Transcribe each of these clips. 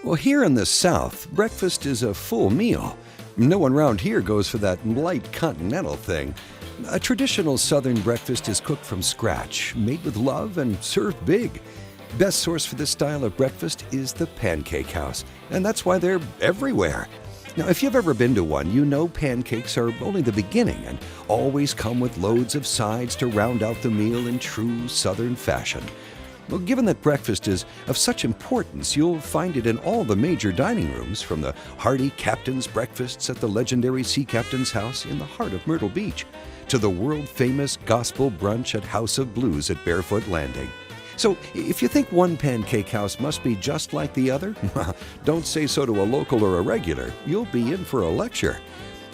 Well, here in the South, breakfast is a full meal. No one around here goes for that light continental thing. A traditional Southern breakfast is cooked from scratch, made with love, and served big. Best source for this style of breakfast is the Pancake House, and that's why they're everywhere. Now, if you've ever been to one, you know pancakes are only the beginning and always come with loads of sides to round out the meal in true Southern fashion. Well, given that breakfast is of such importance, you'll find it in all the major dining rooms, from the hearty captain's breakfasts at the legendary Sea Captain's House in the heart of Myrtle Beach, to the world-famous gospel brunch at House of Blues at Barefoot Landing. So, if you think one pancake house must be just like the other, don't say so to a local or a regular. You'll be in for a lecture.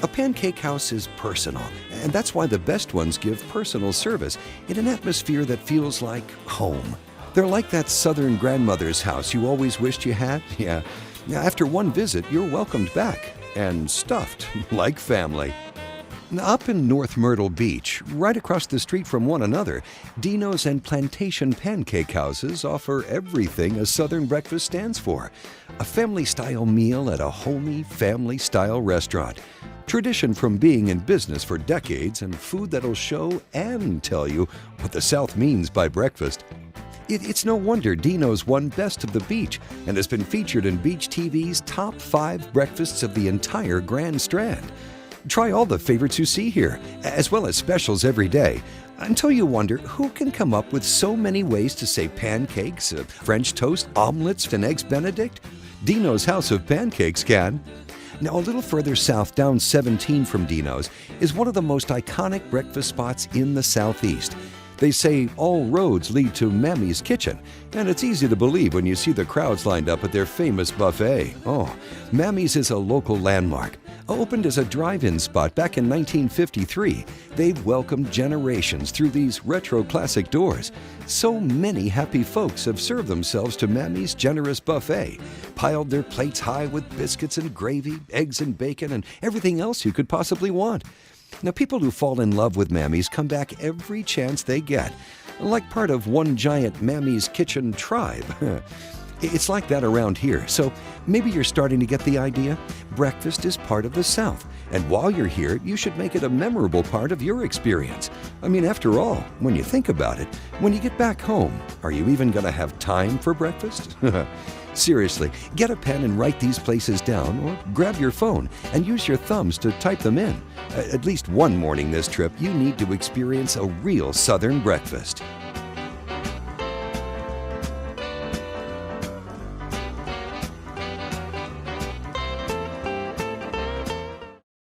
A pancake house is personal, and that's why the best ones give personal service in an atmosphere that feels like home. They're like that Southern grandmother's house you always wished you had. Yeah. After one visit, you're welcomed back and stuffed like family. Up in North Myrtle Beach, right across the street from one another, Dino's and Plantation Pancake Houses offer everything a Southern breakfast stands for. A family-style meal at a homey, family-style restaurant. Tradition from being in business for decades, and food that'll show and tell you what the South means by breakfast. It's no wonder Dino's won Best of the Beach and has been featured in Beach TV's top 5 breakfasts of the entire Grand Strand. Try all the favorites you see here, as well as specials every day, until you wonder who can come up with so many ways to say pancakes, French toast, omelets, and eggs Benedict. Dino's House of Pancakes can. Now, a little further south, down 17 from Dino's, is one of the most iconic breakfast spots in the Southeast. They say all roads lead to Mammy's Kitchen, and it's easy to believe when you see the crowds lined up at their famous buffet. Oh, Mammy's is a local landmark. Opened as a drive-in spot back in 1953, they've welcomed generations through these retro classic doors. So many happy folks have served themselves to Mammy's generous buffet, piled their plates high with biscuits and gravy, eggs and bacon, and everything else you could possibly want. Now, people who fall in love with Mammy's come back every chance they get, like part of one giant Mammy's Kitchen tribe. It's like that around here, so maybe you're starting to get the idea. Breakfast is part of the South, and while you're here, you should make it a memorable part of your experience. I mean, after all, when you think about it, when you get back home, are you even going to have time for breakfast? Seriously, get a pen and write these places down, or grab your phone and use your thumbs to type them in. At least one morning this trip, you need to experience a real Southern breakfast.